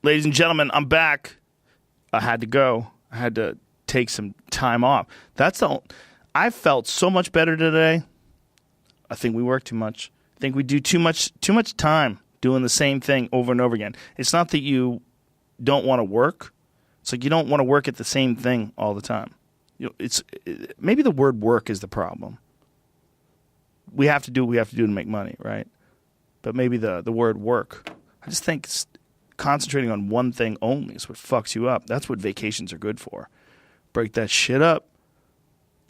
Ladies and gentlemen, I'm back. I had to go. I had to take some time off. I felt so much better today. I think we work too much. I think we do too much time doing the same thing over and over again. It's not that you don't want to work. It's like you don't want to work at the same thing all the time. Maybe the word work is the problem. We have to do what we have to do to make money, right? But maybe the word work. I just think concentrating on one thing only is what fucks you up. That's what vacations are good for. Break that shit up,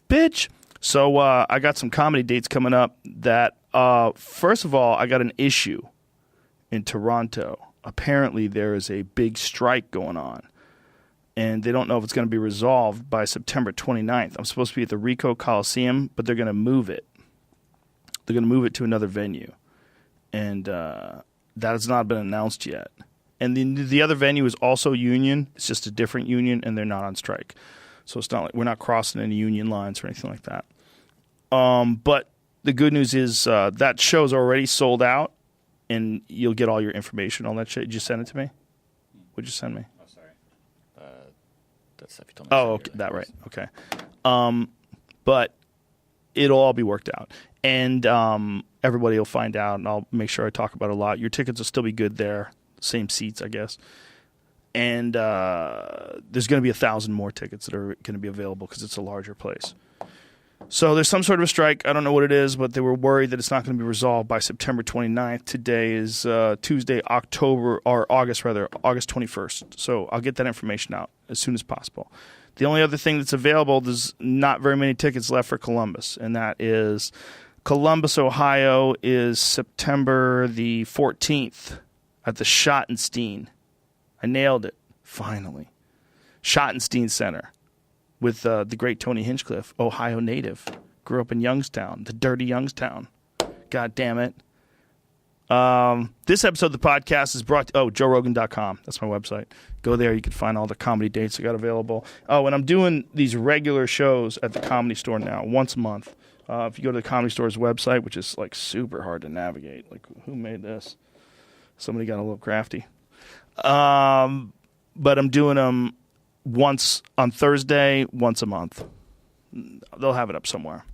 bitch. So I got some comedy dates coming up that, first of all, I got an issue in Toronto. Apparently there is a big strike going on, and they don't know if it's going to be resolved by September 29th. I'm supposed to be at the Ricoh Coliseum, but they're going to move it. They're going to move it to another venue, and that has not been announced yet. And the other venue is also union. It's just a different union, and they're not on strike. So it's not like we're not crossing any union lines or anything like that. But the good news is that show's already sold out, and you'll get all your information on that shit. Did you send it to me? What'd you send me? Oh, sorry. That stuff you told me. Oh, okay, that right. Okay. But it'll all be worked out. And everybody will find out, and I'll make sure I talk about it a lot. Your tickets will still be good there. Same seats, I guess. And there's going to be 1,000 more tickets that are going to be available because it's a larger place. So there's some sort of a strike. I don't know what it is, but they were worried that it's not going to be resolved by September 29th. Today is Tuesday, August 21st. So I'll get that information out as soon as possible. The only other thing that's available, there's not very many tickets left for Columbus, and that is Columbus, Ohio is September the 14th at the Schottenstein. I nailed it, finally. Schottenstein Center with the great Tony Hinchcliffe, Ohio native. Grew up in Youngstown, the dirty Youngstown. God damn it. This episode of the podcast is brought to JoeRogan.com. That's my website. Go there. You can find all the comedy dates I got available. Oh, and I'm doing these regular shows at the Comedy Store now, once a month. If you go to the Comedy Store's website, which is like super hard to navigate. Like, who made this? Somebody got a little crafty. But I'm doing them once on Thursday, once a month. They'll have it up somewhere.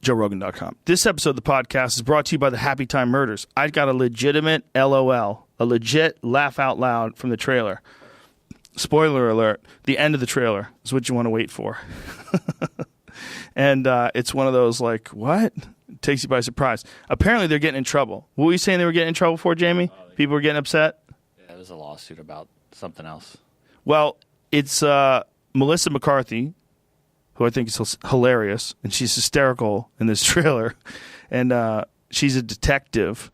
JoeRogan.com. This episode of the podcast is brought to you by the Happy Time Murders. I got a legitimate LOL, a legit laugh out loud from the trailer. Spoiler alert, the end of the trailer is what you want to wait for. And it's one of those like, what? It takes you by surprise. Apparently they're getting in trouble. What were you saying they were getting in trouble for, Jamie? People were getting upset? Yeah, there's a lawsuit about something else. Well, it's Melissa McCarthy, who I think is hilarious, and she's hysterical in this trailer. And she's a detective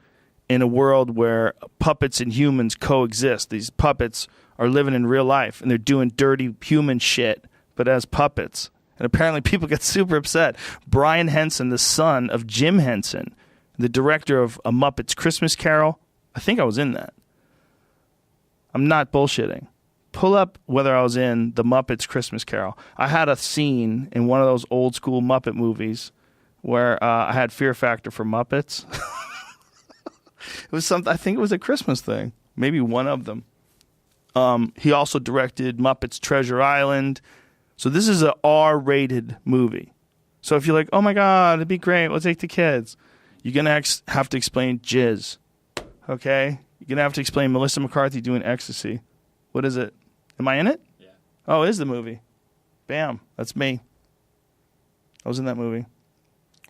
in a world where puppets and humans coexist. These puppets are living in real life, and they're doing dirty human shit, but as puppets. And apparently people get super upset. Brian Henson, the son of Jim Henson, the director of A Muppet's Christmas Carol. I think I was in that. I'm not bullshitting. Pull up whether I was in The Muppet's Christmas Carol. I had a scene in one of those old school Muppet movies where I had fear factor for Muppets. It was something. I think it was a Christmas thing. Maybe one of them. He also directed Muppets Treasure Island. So this is an R-rated movie. So if you're like, oh my God, it'd be great, we'll take the kids. You're going to have to explain jizz. Okay? You're going to have to explain Melissa McCarthy doing ecstasy. What is it? Am I in it? Yeah. Oh, it is the movie. Bam. That's me. I was in that movie.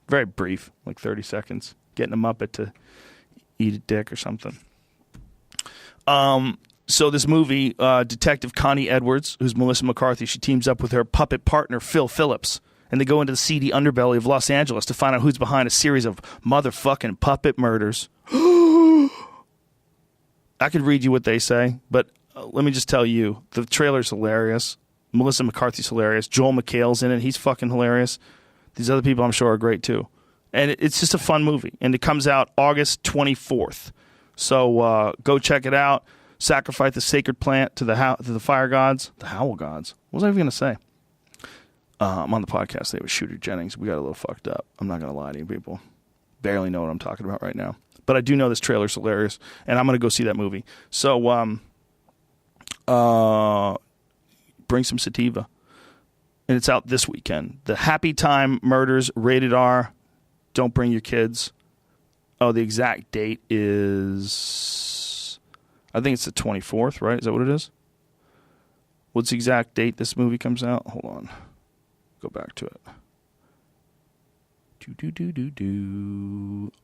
Very brief, like 30 seconds. Getting a Muppet to eat a dick or something. So this movie, Detective Connie Edwards, who's Melissa McCarthy, she teams up with her puppet partner, Phil Phillips, and they go into the seedy underbelly of Los Angeles to find out who's behind a series of motherfucking puppet murders. I could read you what they say, but let me just tell you, the trailer's hilarious. Melissa McCarthy's hilarious. Joel McHale's in it. He's fucking hilarious. These other people I'm sure are great too. And it's just a fun movie. And it comes out August 24th. So go check it out. Sacrifice the sacred plant to the fire gods, the howl gods. What was I even going to say? I'm on the podcast today with Shooter Jennings. We got a little fucked up. I'm not going to lie to you people. Barely know what I'm talking about right now. but I do know this trailer's hilarious, and I'm going to go see that movie. So bring some sativa. And it's out this weekend. The Happy Time Murders, rated R. Don't bring your kids. Oh, the exact date is, I think it's the 24th, right? Is that what it is? What's the exact date this movie comes out? Hold on. Go back to it.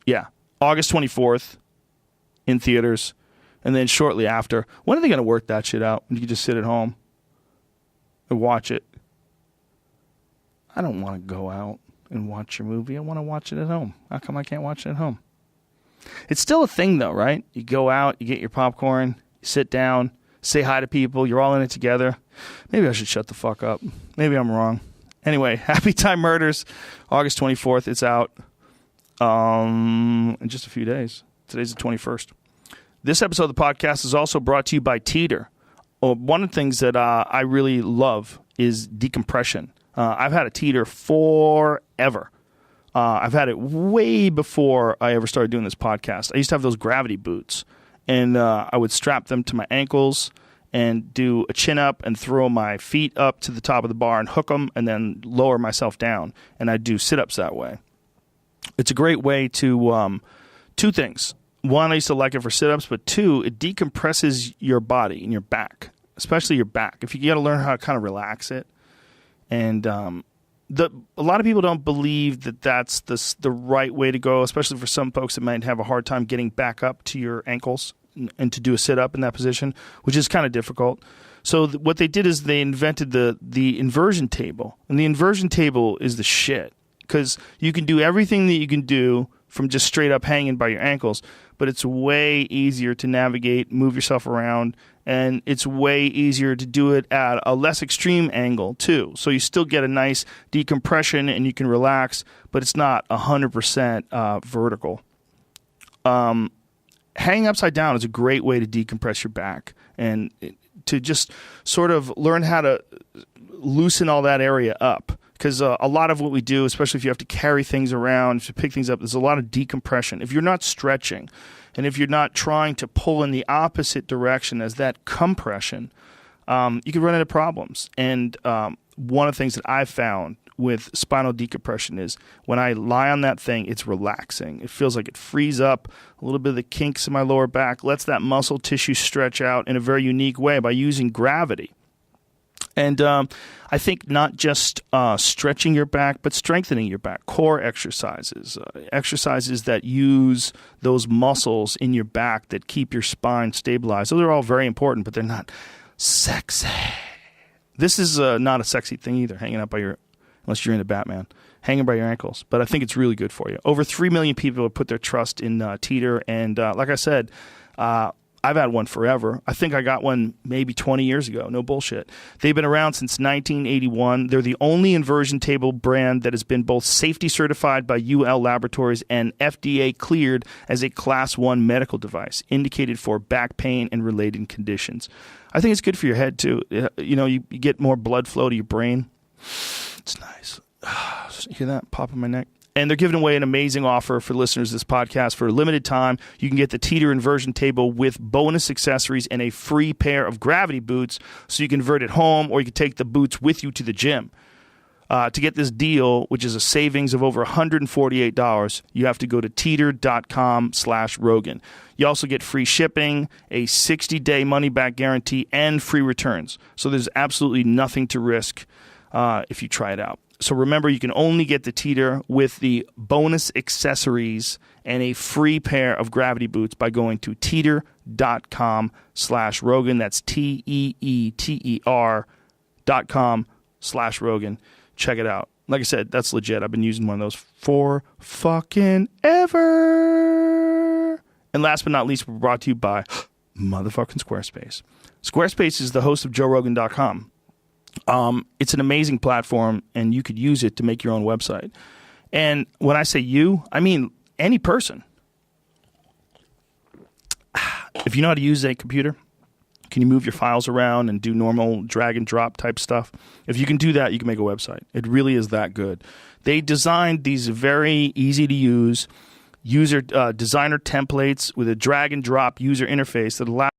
Yeah, August 24th in theaters. And then shortly after. When are they going to work that shit out? When you can just sit at home and watch it? I don't want to go out and watch your movie. I want to watch it at home. How come I can't watch it at home? It's still a thing, though, right? You go out, you get your popcorn, you sit down, say hi to people. You're all in it together. Maybe I should shut the fuck up. Maybe I'm wrong. Anyway, Happy Time Murders, August 24th. It's out in just a few days. Today's the 21st. This episode of the podcast is also brought to you by Teeter. One of the things that I really love is decompression. I've had a Teeter forever. I've had it way before I ever started doing this podcast. I used to have those gravity boots, and I would strap them to my ankles and do a chin up and throw my feet up to the top of the bar and hook them and then lower myself down. And I'd do sit-ups that way. It's a great way to, two things. One, I used to like it for sit-ups, but two, it decompresses your body and your back, especially your back. If you got to learn how to kind of relax it. And a lot of people don't believe that that's the right way to go, especially for some folks that might have a hard time getting back up to your ankles and to do a sit-up in that position, which is kind of difficult. So what they did is they invented the inversion table. And the inversion table is the shit because you can do everything that you can do from just straight up hanging by your ankles, but it's way easier to navigate, move yourself around, and it's way easier to do it at a less extreme angle, too. So you still get a nice decompression and you can relax, but it's not 100% vertical. Hanging upside down is a great way to decompress your back and to just sort of learn how to loosen all that area up. Because a lot of what we do, especially if you have to carry things around, if you pick things up, there's a lot of decompression. If you're not stretching and if you're not trying to pull in the opposite direction as that compression, you can run into problems. And one of the things that I've found with spinal decompression is when I lie on that thing, it's relaxing. It feels like it frees up a little bit of the kinks in my lower back, lets that muscle tissue stretch out in a very unique way by using gravity. And I think not just stretching your back, but strengthening your back. Core exercises, exercises that use those muscles in your back that keep your spine stabilized. Those are all very important, but they're not sexy. This is not a sexy thing either, hanging out by your, unless you're into Batman, hanging by your ankles. But I think it's really good for you. Over 3 million people have put their trust in Teeter. And like I said, I've had one forever. I think I got one maybe 20 years ago. No bullshit. They've been around since 1981. They're the only inversion table brand that has been both safety certified by UL Laboratories and FDA cleared as a Class 1 medical device, indicated for back pain and related conditions. I think it's good for your head, too. You know, you get more blood flow to your brain. It's nice. You hear that pop in my neck? And they're giving away an amazing offer for listeners of this podcast. For a limited time, you can get the Teeter inversion table with bonus accessories and a free pair of gravity boots so you can invert at home or you can take the boots with you to the gym. To get this deal, which is a savings of over $148, you have to go to teeter.com/Rogan. You also get free shipping, a 60-day money-back guarantee, and free returns. So there's absolutely nothing to risk if you try it out. So remember, you can only get the Teeter with the bonus accessories and a free pair of gravity boots by going to teeter.com/Rogan. That's TEETER.com/Rogan. Check it out. Like I said, that's legit. I've been using one of those for fucking ever. And last but not least, we're brought to you by motherfucking Squarespace. Squarespace is the host of JoeRogan.com. It's an amazing platform, and you could use it to make your own website. And when I say you, I mean any person. If you know how to use a computer, can you move your files around and do normal drag and drop type stuff? If you can do that, you can make a website. It really is that good. They designed these very easy to use, user designer templates with a drag and drop user interface that allows